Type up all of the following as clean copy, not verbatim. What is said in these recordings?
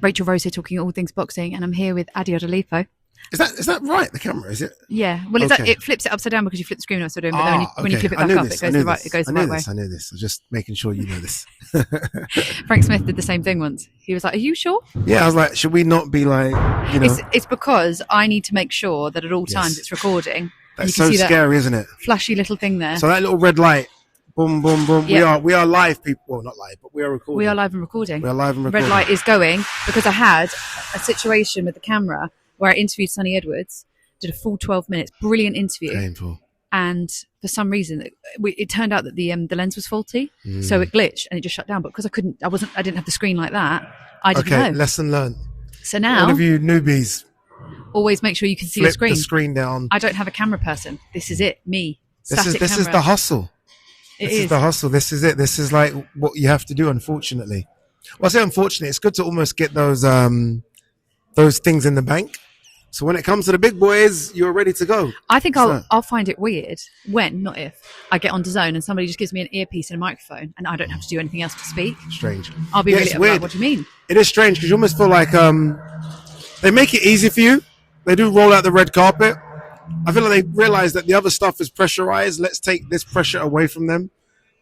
Rachel Rose here talking all things boxing, and I'm here with Adi Oladipo. Is that right? The camera, is it? Yeah. Well, Okay. it flips it upside down because you flip the screen upside down, but then when you flip it back up, it goes the right. It goes the right way. I knew this. I was just making sure you know this. Frank Smith did the same thing once. He was like, "Are you sure?" Yeah, I was like, should we not be like, you know? It's because I need to make sure that at all times it's recording. That's so scary, isn't it? Flashy little thing there. So that little red light, boom, boom, boom. Yeah. We are live, people. Well, not live, but we are recording. We are live and recording. We are live and recording. Red light is going because I had a situation with the camera where I interviewed Sonny Edwards, did a full 12 minutes, brilliant interview. Painful. And for some reason, it turned out that the lens was faulty, so it glitched and it just shut down. But because I didn't have the screen like that. I didn't know. Lesson learned. So now, all of you newbies, always make sure you can see your screen. Flip the screen down. I don't have a camera person. This is it. Me. This is the hustle. This is the hustle. This is it. This is like what you have to do. Unfortunately, well, I say unfortunately, it's good to almost get those things in the bank. So when it comes to the big boys, you're ready to go. I think I'll find it weird when, not if, I get on DAZN and somebody just gives me an earpiece and a microphone and I don't have to do anything else to speak. Strange. I'll be really like, what do you mean? It is strange because you almost feel like they make it easy for you. They do roll out the red carpet. I feel like they realize that the other stuff is pressurized. Let's take this pressure away from them.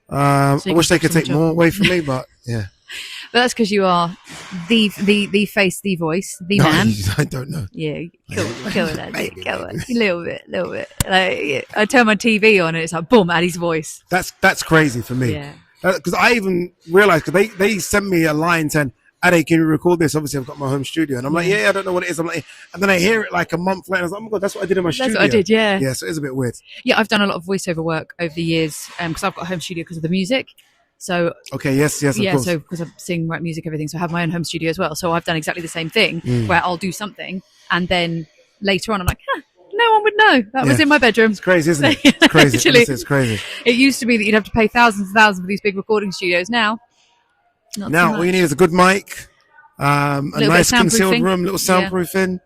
I wish they could take more away from me, but yeah. But that's because you are the face, the voice, the man. I don't know. Yeah, kill it, Addy. Kill it. A little bit. Like, I turn my TV on and it's like, boom, Addy's voice. That's crazy for me. Yeah. Because I even realized, because they sent me a line saying, Addy, can you record this? Obviously, I've got my home studio. And I'm like, yeah, I don't know what it is. I'm like, and then I hear it like a month later. I was like, oh my God, that's what I did in my studio. That's what I did, yeah. Yeah, so it is a bit weird. Yeah, I've done a lot of voiceover work over the years because I've got a home studio because of the music. So okay, yes, of course. So because I sing, write music, everything, so I have my own home studio as well. So I've done exactly the same thing where I'll do something and then later on I'm like, no one would know. That was in my bedroom. It's crazy, isn't it? It's crazy. Literally, it's crazy. It used to be that you'd have to pay thousands and thousands for these big recording studios. Now all you need is a good mic, a nice concealed room, little soundproofing,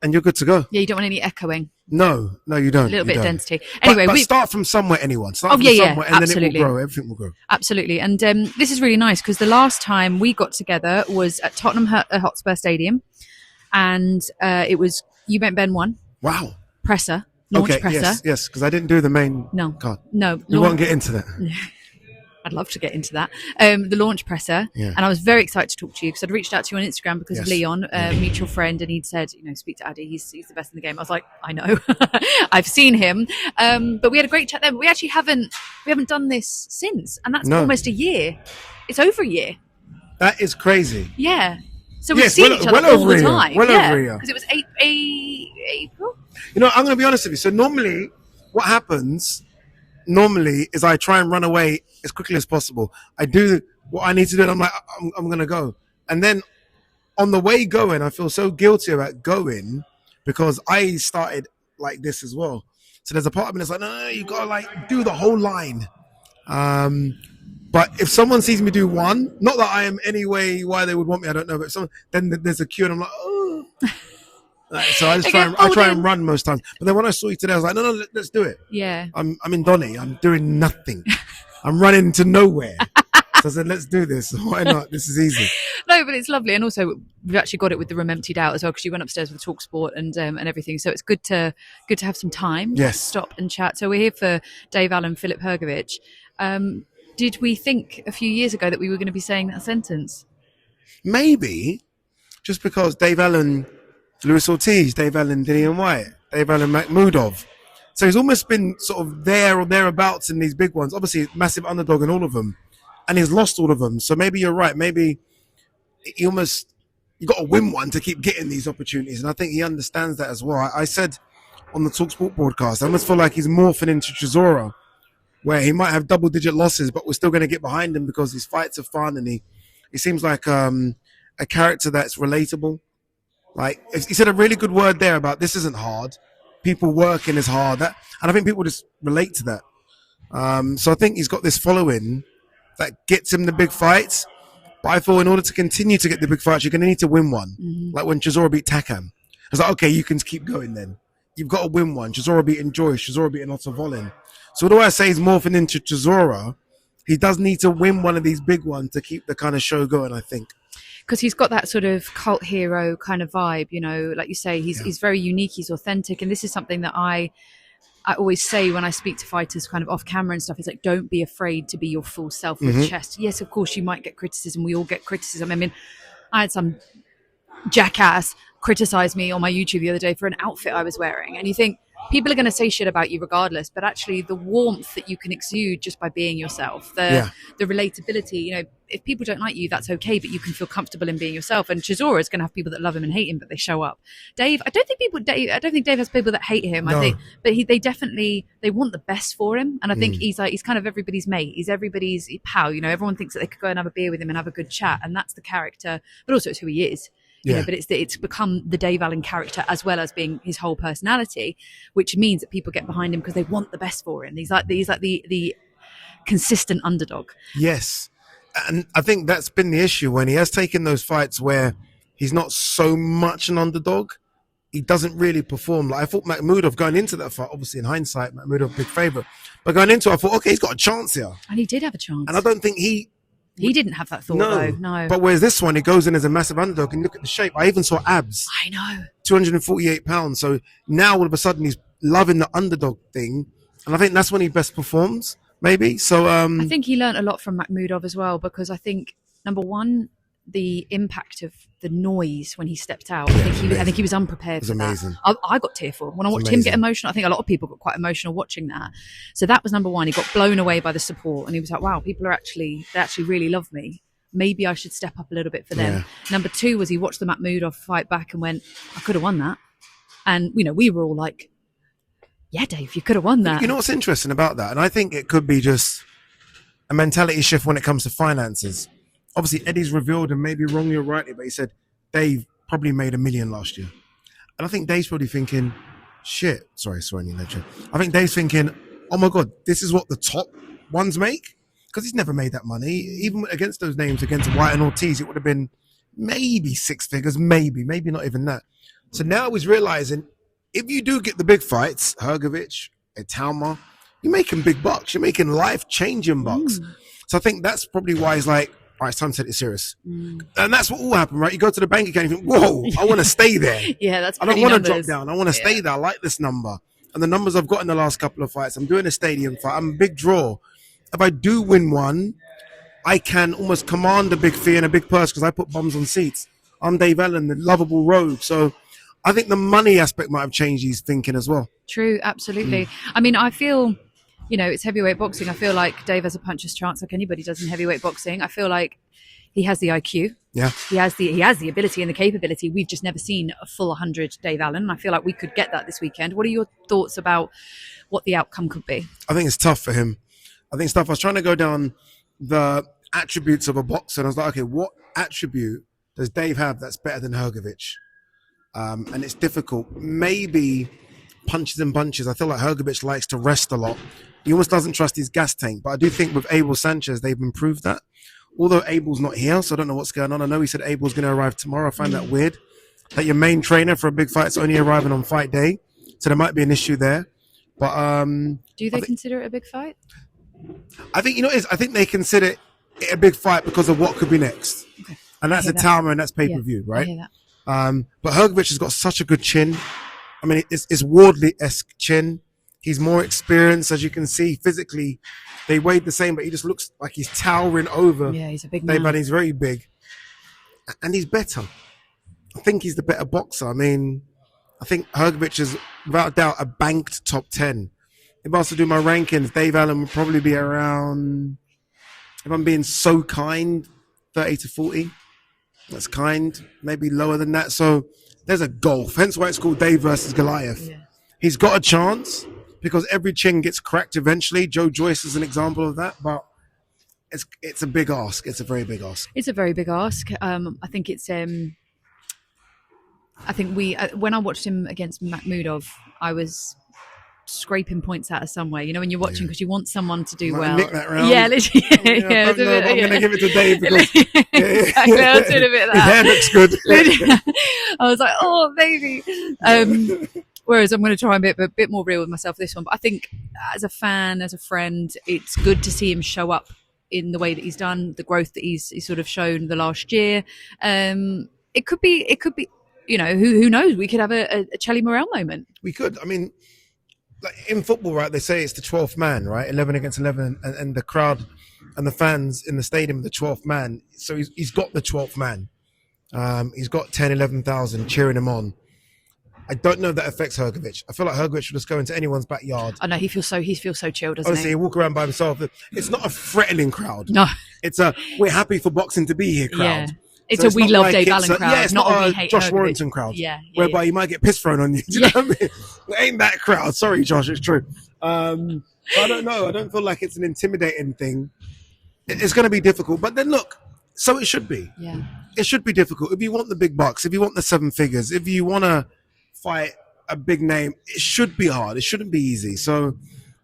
and you're good to go. Yeah, you don't want any echoing. No, you don't. A little bit of density. Anyway, but start from somewhere, anyone. Start from somewhere, and absolutely. then it will grow. Everything will grow. Absolutely. And this is really nice because the last time we got together was at Tottenham Hotspur Stadium, and it was you met Ben 1. Wow. Presser. Launch presser. Yes, because I didn't do the main card. No. We won't get into that. I'd love to get into that. The launch presser. Yeah. And I was very excited to talk to you because I'd reached out to you on Instagram because of Leon, a mutual friend, and he'd said, speak to Addy. He's the best in the game. I was like, I know. I've seen him. But we had a great chat then. But we actually haven't done this since. And that's almost a year. It's over a year. That is crazy. Yeah. So we've seen each other all the time. Well over a year. Because it was April. I'm going to be honest with you. So normally what happens is I try and run away as quickly as possible. I do what I need to do and I'm like, I'm going to go. And then on the way going, I feel so guilty about going because I started like this as well. So there's a part of me that's like, no, you got to like do the whole line. But if someone sees me do one, not that I am any way why they would want me, I don't know, but then there's a queue and I'm like, oh. So I try and run most times. But then when I saw you today, I was like, no, let's do it. Yeah. I'm in Donny. I'm doing nothing. I'm running to nowhere. So I said, let's do this. Why not? This is easy. No, but it's lovely. And also we've actually got it with the room emptied out as well because you went upstairs with TalkSport and everything. So it's good to have some time to stop and chat. So we're here for Dave Allen, Filip Hrgovic. Did we think a few years ago that we were going to be saying that sentence? Maybe. Just because Dave Allen, Luis Ortiz, Dave Allen, Dillian White, Dave Allen, Makhmudov. So he's almost been sort of there or thereabouts in these big ones. Obviously, massive underdog in all of them. And he's lost all of them. So maybe you're right. Maybe you got to win one to keep getting these opportunities. And I think he understands that as well. I said on the TalkSport broadcast, I almost feel like he's morphing into Chisora, where he might have double-digit losses, but we're still going to get behind him because his fights are fun and he seems like a character that's relatable. Like, he said a really good word there about this isn't hard. People working is hard. And I think people just relate to that. So I think he's got this following that gets him the big fights. But I feel in order to continue to get the big fights, you're going to need to win one. Mm-hmm. Like when Chisora beat Takam. I was like, okay, you can keep going then. You've got to win one. Chisora beating Joyce. Chisora beating Otto Volin. So what do I say he's morphing into Chisora? He does need to win one of these big ones to keep the kind of show going, I think. because he's got that sort of cult hero kind of vibe, you know, like you say, he's very unique, he's authentic. And this is something that I always say when I speak to fighters kind of off camera and stuff, it's like, don't be afraid to be your full self with chest. Yes, of course you might get criticism. We all get criticism. I mean, I had some jackass criticize me on my YouTube the other day for an outfit I was wearing. And you think, people are going to say shit about you regardless, but actually the warmth that you can exude just by being yourself, the relatability, you know, if people don't like you, that's okay, but you can feel comfortable in being yourself. And Chisora is going to have people that love him and hate him, but they show up. Dave, I don't think Dave has people that hate him. No. I think, but they definitely, they want the best for him. And I think he's kind of everybody's mate. He's everybody's pal. You know, everyone thinks that they could go and have a beer with him and have a good chat. And that's the character, but also it's who he is. You know, but it's become the Dave Allen character as well as being his whole personality, which means that people get behind him because they want the best for him. He's like the consistent underdog. Yes. And I think that's been the issue when he has taken those fights where he's not so much an underdog. He doesn't really perform. Like I thought Makhmudov going into that fight, obviously in hindsight, Makhmudov big favorite. But going into it, I thought, okay, he's got a chance here. And he did have a chance. And I don't think he didn't have that thought, though. No. But whereas this one, he goes in as a massive underdog and look at the shape. I even saw abs. I know. 248 pounds. So now all of a sudden he's loving the underdog thing. And I think that's when he best performs, maybe. So I think he learned a lot from Makhmudov as well, because I think, number one, the impact of the noise when he stepped out. I think he was unprepared for amazing. that. I got tearful when I watched him get emotional. I think a lot of people got quite emotional watching that. So that was number one. He got blown away by the support, and he was like, "Wow, they actually really love me. Maybe I should step up a little bit for them." Yeah. Number two was he watched the Makhmudov fight back and went, "I could have won that," and you know we were all like, "Yeah, Dave, you could have won that." You know what's interesting about that, and I think it could be just a mentality shift when it comes to finances. Obviously, Eddie's revealed, and maybe wrongly or rightly, but he said Dave probably made $1 million last year. And I think Dave's probably thinking, shit. Sorry, legend. I think Dave's thinking, oh my God, this is what the top ones make? Because he's never made that money. Even against those names, against White and Ortiz, it would have been maybe six figures, maybe not even that. So now he's realizing, if you do get the big fights, Hrgovic, Italma, you're making big bucks. You're making life-changing bucks. So I think that's probably why he's like, all right, it's time to take it serious. And that's what will happen, right? You go to the bank account and you think, whoa, I want to stay there. That's I don't want to drop down. I want to stay there. I like this number. And the numbers I've got in the last couple of fights, I'm doing a stadium fight. I'm a big draw. If I do win one, I can almost command a big fee and a big purse because I put bums on seats. I'm Dave Allen, the lovable rogue. So I think the money aspect might have changed his thinking as well. True, absolutely. I mean, I feel... You know, it's heavyweight boxing. I feel like Dave has a puncher's chance like anybody does in heavyweight boxing. I feel like he has the IQ. Yeah. He has the ability and the capability. We've just never seen a full 100 Dave Allen. And I feel like we could get that this weekend. What are your thoughts about what the outcome could be? I think it's tough for him. I was trying to go down the attributes of a boxer. And I was like, okay, what attribute does Dave have that's better than Hrgovic? And it's difficult. Maybe punches and bunches. I feel like Hrgovic likes to rest a lot. He almost doesn't trust his gas tank. But I do think with Abel Sanchez, they've improved that. Although Abel's not here, so I don't know what's going on. I know he said Abel's going to arrive tomorrow. I find that weird. That your main trainer for a big fight is only arriving on fight day. So there might be an issue there. But do they consider it a big fight? I think, I think they consider it a big fight because of what could be next. Okay. And that's Italma and that's pay-per-view, right? I hear that. But Hrgovic has got such a good chin. I mean, it's Wardley-esque chin. He's more experienced, as you can see. Physically, they weighed the same, but he just looks like he's towering over. Yeah, he's a big man. But he's very big. And he's better. I think he's the better boxer. I mean, I think Hrgovic is, without doubt, a banked top 10. If I was to do my rankings, Dave Allen would probably be around, if I'm being so kind, 30 to 40. That's kind. Maybe lower than that. So there's a gulf. Hence why it's called Dave versus Goliath. Yeah. He's got a chance because every chin gets cracked eventually. Joe Joyce is an example of that, but it's a big ask. It's a very big ask. It's a very big ask. I think it's. I think when I watched him against Makhmudov, I was scraping points out of somewhere. You know, when you're watching because you want someone to do well. Nick that round. Yeah, literally. I'm going to give it to Dave because exactly. I was doing a bit of that. His hair looks good. I was like, oh baby. Whereas I'm going to try and be a bit more real with myself this one. But I think as a fan, as a friend, it's good to see him show up in the way that he's done, the growth that he's sort of shown the last year. It could be, who knows? We could have a Chelly Morel moment. We could. I mean, like in football, right? They say it's the 12th man, right? 11 against 11, and the crowd and the fans in the stadium, the 12th man. So he's got the 12th man. He's got 10, 11,000 cheering him on. I don't know if that affects Hrgovic. I feel like Hrgovic should just go into anyone's backyard. I know he feels so chilled, doesn't Honestly, he walk around by himself. It's not a threatening crowd. No, it's a we're happy for boxing to be here crowd. Yeah. It's a we love Dave Allen crowd. Yeah, it's not a Josh Hrgovic. Warrington crowd. Yeah, whereby you might get piss thrown on you. Do you know what I mean? It ain't that crowd. Sorry, Josh, it's true. I don't know. I don't feel like it's an intimidating thing. It's going to be difficult. But then look, so it should be. Yeah. It should be difficult. If you want the big bucks, if you want the 7 figures, if you want to fight a big name, it should be hard. It shouldn't be easy. So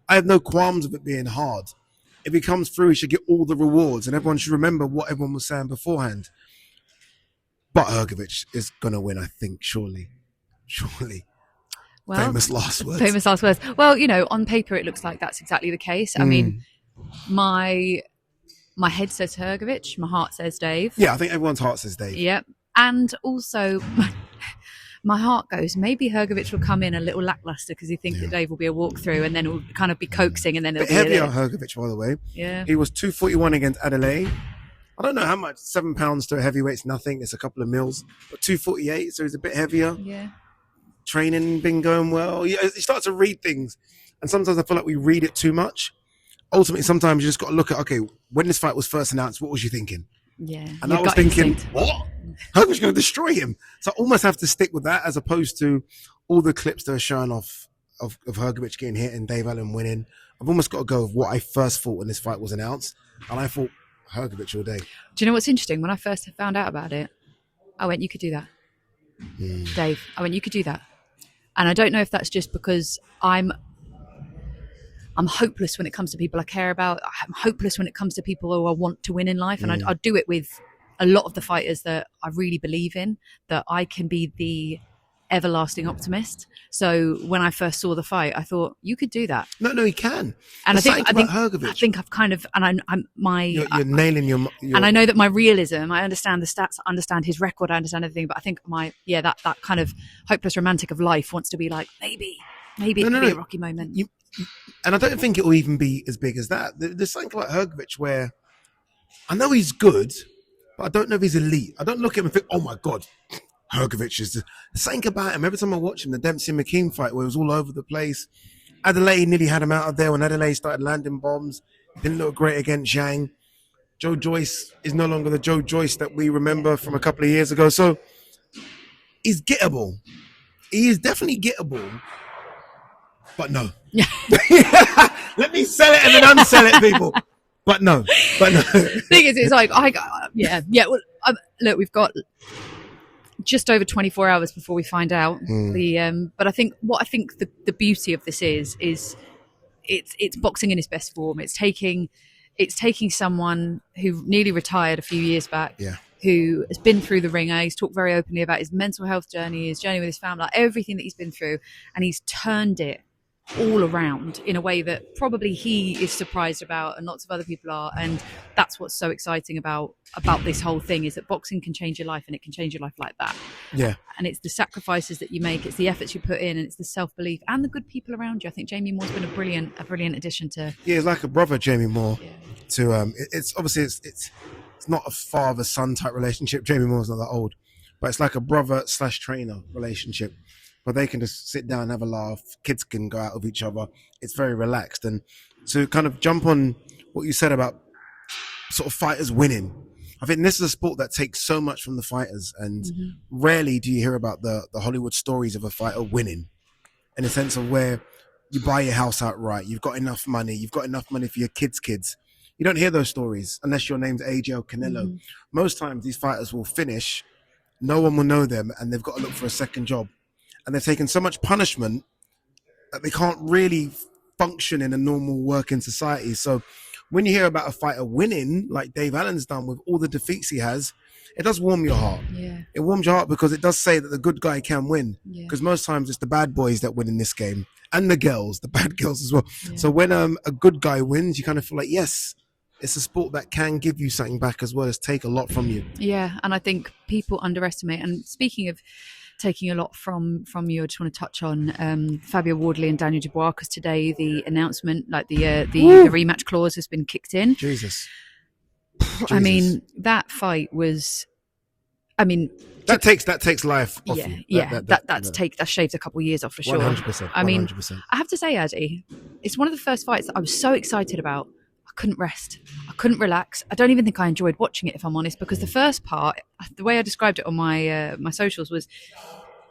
I have no qualms of it being hard. If he comes through, he should get all the rewards, and everyone should remember what everyone was saying beforehand. But Hrgovic is going to win, I think, surely. Well, famous last words. Well, on paper, it looks like that's exactly the case. I mean, my head says Hrgovic, my heart says Dave. Yeah, I think everyone's heart says Dave. Yep. And also, my heart goes, maybe Hrgovic will come in a little lackluster because he thinks that Dave will be a walkthrough, and then it'll kind of be coaxing, and then it'll be heavier Hrgovic, by the way. Yeah. He was 241 against Adelaide. I don't know how much. 7 pounds to a heavyweight's nothing. It's a couple of mils. But 248, so he's a bit heavier. Yeah. Training been going well. You start to read things, and sometimes I feel like we read it too much. Ultimately, sometimes you just got to look at, okay, when this fight was first announced, what was you thinking? Yeah. And I was thinking, what? Hrgovic's going to destroy him. So I almost have to stick with that as opposed to all the clips that are showing off of Hrgovic getting hit and Dave Allen winning. I've almost got to go with what I first thought when this fight was announced. And I thought Hrgovic all day. Do you know what's interesting? When I first found out about it, I went, you could do that. Dave, I went, you could do that. And I don't know if that's just because I'm hopeless when it comes to people I care about. I'm hopeless when it comes to people who I want to win in life. And I do it with a lot of the fighters that I really believe in, that I can be the everlasting optimist. So when I first saw the fight, I thought, you could do that. No, he can. And I think Hrgovic. I think I've kind of, and you're nailing your. And I know that my realism, I understand the stats, I understand his record, I understand everything, but I think that kind of hopeless romantic of life wants to be like, maybe it could be a rocky moment. And I don't think it will even be as big as that. There's something about Hrgovic where I know he's good, but I don't know if he's elite. I don't look at him and think, oh my God, Hrgovic is something about him. Every time I watch him, the Dempsey and McKean fight where it was all over the place. Adelaide nearly had him out of there when Adelaide started landing bombs. Didn't look great against Zhang. Joe Joyce is no longer the Joe Joyce that we remember from a couple of years ago. So he's gettable. He is definitely gettable. But no. Let me sell it and then unsell it, people. But no. Thing is, it's like, well, look, we've got just over 24 hours before we find out. But I think the beauty of this is it's boxing in its best form. It's taking someone who nearly retired a few years back, who has been through the ringer. He's talked very openly about his mental health journey, his journey with his family, everything that he's been through, and he's turned it all around in a way that probably he is surprised about and lots of other people are. And that's what's so exciting about this whole thing, is that boxing can change your life, and it can change your life like that. Yeah. And it's the sacrifices that you make, it's the efforts you put in, and it's the self-belief and the good people around you. I think Jamie Moore's been a brilliant addition to... Yeah, he's like a brother, Jamie Moore. To it's obviously it's not a father-son type relationship. Jamie Moore's not that old, but it's like a brother/trainer relationship, where they can just sit down and have a laugh. Kids can go out with each other. It's very relaxed. And to kind of jump on what you said about sort of fighters winning, I think this is a sport that takes so much from the fighters, and rarely do you hear about the Hollywood stories of a fighter winning, in a sense of where you buy your house outright, you've got enough money for your kids. You don't hear those stories unless your name's AJ or Canelo. Most times these fighters will finish, no one will know them, and they've got to look for a second job. And they've taken so much punishment that they can't really function in a normal working society. So when you hear about a fighter winning, like Dave Allen's done with all the defeats he has, it does warm your heart. Yeah. It warms your heart because it does say that the good guy can win. Because most times it's the bad boys that win in this game. And the bad girls as well. Yeah. So when a good guy wins, you kind of feel like, yes, it's a sport that can give you something back as well as take a lot from you. Yeah, and I think people underestimate. And speaking of taking a lot from you, I just want to touch on Fabio Wardley and Daniel Dubois, because today the announcement, like the rematch clause, has been kicked in. Jesus. I mean, that fight was. I mean, that takes life off you. That shaves a couple of years off for sure. 100%. I mean, I have to say, Addy, it's one of the first fights that I was so excited about. I couldn't rest. I couldn't relax. I don't even think I enjoyed watching it, if I'm honest, because the first part, the way I described it on my my socials was,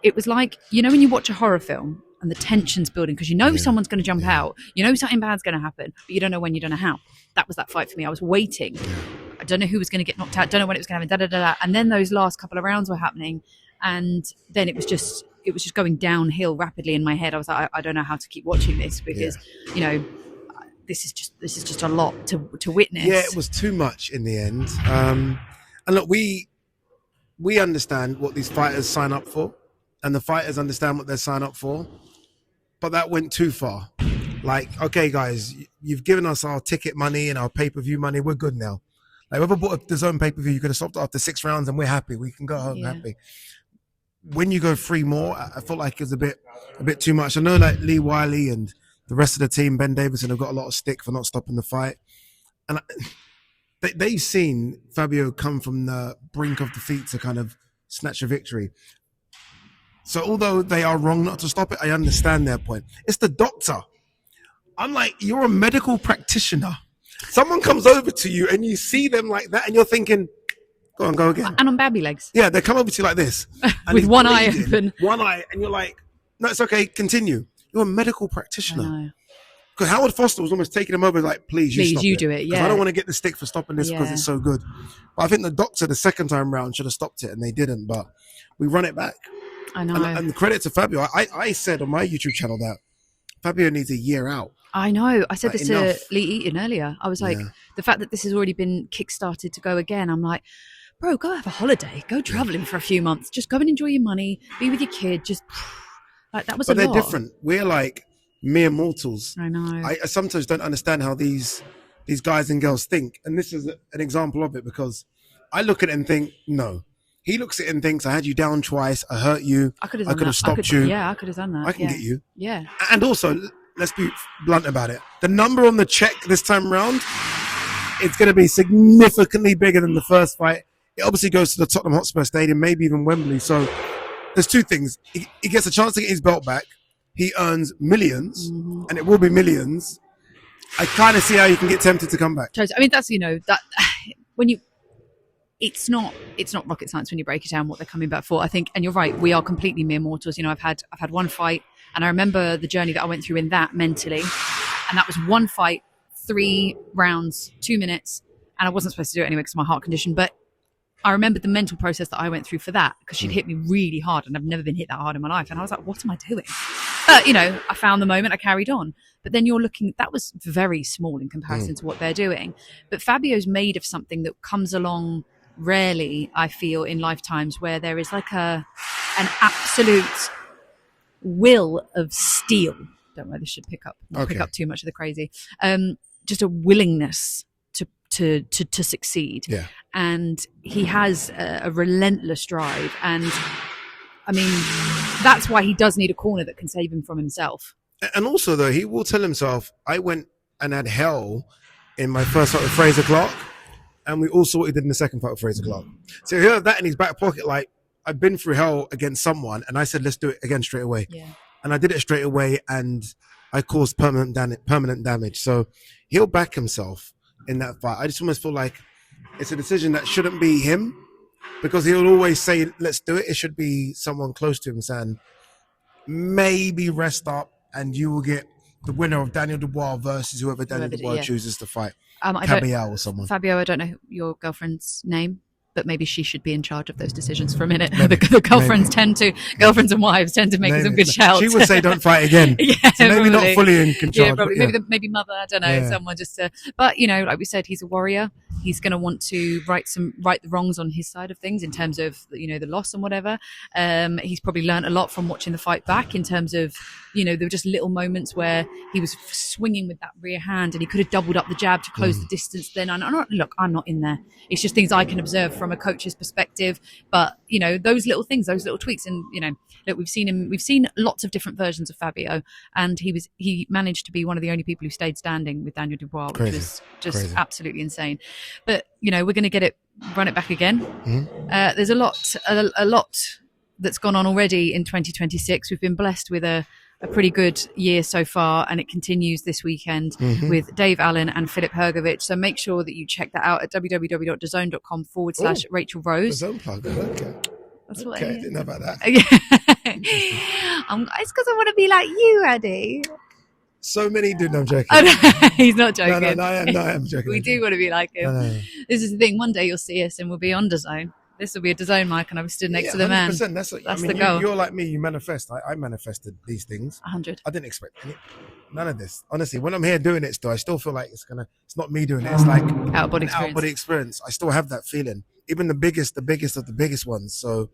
it was like, you know, when you watch a horror film and the tension's building because you know someone's going to jump out, you know something bad's going to happen, but you don't know when, you don't know how. That was that fight for me. I was waiting. I don't know who was going to get knocked out. Don't know when it was going to happen. And then those last couple of rounds were happening, and then it was just going downhill rapidly in my head. I was like, I don't know how to keep watching this because you know, this is just a lot to witness. Yeah, it was too much in the end. And look, we understand what these fighters sign up for, and the fighters understand what they sign up for, but that went too far. Like, okay, guys, you've given us our ticket money and our pay-per-view money. We're good now. Like, whoever bought the zone pay-per-view, you could have stopped after 6 rounds and we're happy. We can go home happy. When you go 3 more, I felt like it was a bit too much. I know like Lee Wiley and the rest of the team, Ben Davison, have got a lot of stick for not stopping the fight. And they've seen Fabio come from the brink of defeat to kind of snatch a victory. So although they are wrong not to stop it, I understand their point. It's the doctor. I'm like, you're a medical practitioner. Someone comes over to you and you see them like that and you're thinking, go on, go again. And on baby legs. Yeah, they come over to you like this. And with one eye open. One eye. And you're like, no, it's okay, continue. You're a medical practitioner. Because Howard Foster was almost taking him over like, please you do it. Yeah. I don't want to get the stick for stopping this because it's so good. But I think the doctor the second time round should have stopped it and they didn't. But we run it back. I know. And credit to Fabio. I said on my YouTube channel that Fabio needs a year out. I know. I said this to Lee Eaton earlier. I was like, the fact that this has already been kickstarted to go again, I'm like, bro, go have a holiday. Go traveling for a few months. Just go and enjoy your money. Be with your kid. Just like that was a lot. But they're different. We're like mere mortals. I know. I sometimes don't understand how these guys and girls think. And this is an example of it because I look at it and think, no. He looks at it and thinks, I had you down twice. I hurt you. I could have stopped you. Yeah, I could have done that. I can get you. Yeah. And also, let's be blunt about it. The number on the check this time round, it's going to be significantly bigger than the first fight. It obviously goes to the Tottenham Hotspur Stadium, maybe even Wembley. So there's 2 things. He gets a chance to get his belt back. He earns millions, and it will be millions. I kind of see how you can get tempted to come back. I mean, that's, you know, that when you... It's not rocket science when you break it down what they're coming back for. I think, and you're right, we are completely mere mortals. You know, I've had 1 fight, and I remember the journey that I went through in that mentally, and that was 1 fight, 3 rounds, 2 minutes, and I wasn't supposed to do it anyway because of my heart condition. But I remembered the mental process that I went through for that because she'd hit me really hard, and I've never been hit that hard in my life. And I was like, what am I doing? But, you know, I found the moment, I carried on. But then you're looking, that was very small in comparison to what they're doing. But Fabio's made of something that comes along rarely, I feel, in lifetimes, where there is like an absolute will of steel. Don't know, this should pick up too much of the crazy. Just a willingness to succeed. Yeah. And he has a relentless drive. And I mean, that's why he does need a corner that can save him from himself. And also, though, he will tell himself, I went and had hell in my first fight with Fraser Clark. And we all saw what he did in the second fight with Fraser Clark. So he had that in his back pocket, like, I've been through hell against someone, and I said, let's do it again straight away. Yeah. And I did it straight away, and I caused permanent damage. So he'll back himself in that fight. I just almost feel like it's a decision that shouldn't be him, because he'll always say, let's do it. It should be someone close to him saying, maybe rest up, and you will get the winner of Daniel Dubois versus whoever Daniel Dubois chooses to fight. Cabial or someone. Fabio, I don't know your girlfriend's name. but maybe she should be in charge of those decisions for a minute. The girlfriends girlfriends and wives tend to make some good shouts. She would say, "Don't fight again." Yeah, so maybe probably. not fully in control. Yeah, probably. Maybe mother. I don't know. Someone just to. But like we said, he's a warrior. He's going to want to right the wrongs on his side of things in terms of the loss and whatever. He's probably learned a lot from watching the fight back in terms of there were just little moments where he was swinging with that rear hand and he could have doubled up the jab to close the distance. Then I'm not in there. It's just things I can observe from a coach's perspective. But those little things, those little tweaks, and look, we've seen lots of different versions of Fabio, and he managed to be one of the only people who stayed standing with Daniel Dubois, which was just absolutely insane. But we're going to run it back again. There's a lot that's gone on already in 2026. We've been blessed with a pretty good year so far, and it continues this weekend with Dave Allen and Filip Hrgovic. So make sure that you check that out at www.dazn.com/Rachel Rose. DAZN plug. Okay. That's what I didn't know about that. It's because I want to be like you, Addy. So many do. No, I'm joking. Oh, no, he's not joking. No, I am joking. We do want to be like him. No. This is the thing. One day you'll see us and we'll be on DAZN. This will be a DAZN mic, and I've stood next to the man. 100%. That's the goal. You're like me. You manifest. I manifested these things. 100. I didn't expect none of this. Honestly, when I'm here doing it, still, I still feel like it's not me doing it. It's like out of body experience. I still have that feeling. Even the biggest of the biggest ones. So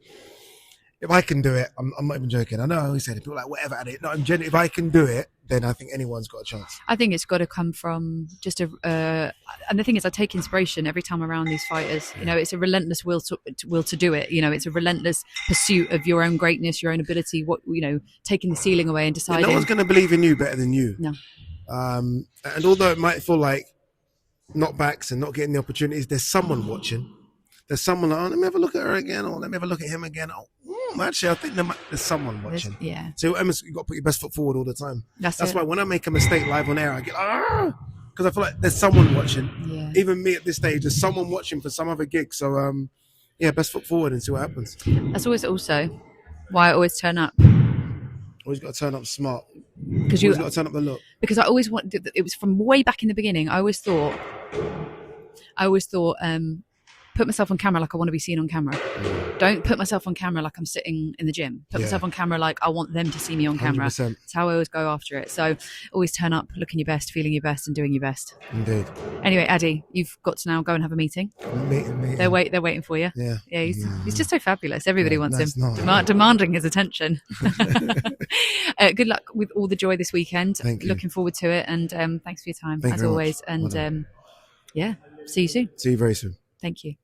if I can do it, I'm not even joking. I know I always say people are like whatever at it. No, I'm genuine. If I can do it, then I think anyone's got a chance. I think it's got to come from just and the thing is, I take inspiration every time around these fighters. It's a relentless will to do it. It's a relentless pursuit of your own greatness, your own ability. Taking the ceiling away and deciding. No one's going to believe in you better than you. No. And although it might feel like knockbacks and not getting the opportunities, there's someone watching. There's someone like, let me have a look at her again, or let me have a look at him again. Actually, I think there's someone watching. Yeah. So you've got to put your best foot forward all the time. That's why when I make a mistake live on air, I get because I feel like there's someone watching. Yeah. Even me at this stage, there's someone watching for some other gig. So best foot forward and see what happens. That's always also why I always turn up. Always got to turn up smart. Because you got to turn up the look. Because I always it was from way back in the beginning. I always thought. Put myself on camera like I want to be seen on camera. Don't put myself on camera like I'm sitting in the gym. Put myself on camera like I want them to see me on camera. 100%. That's how I always go after it. So always turn up looking your best, feeling your best, and doing your best. Indeed. Anyway, Addy, you've got to now go and have a meeting. Meeting. They're waiting for you. Yeah. Yeah, he's just so fabulous. Everybody wants him. Demanding his attention. Good luck with all the joy this weekend. Thank you. Looking forward to it. And thanks for your time, as always. Much. And see you soon. See you very soon. Thank you.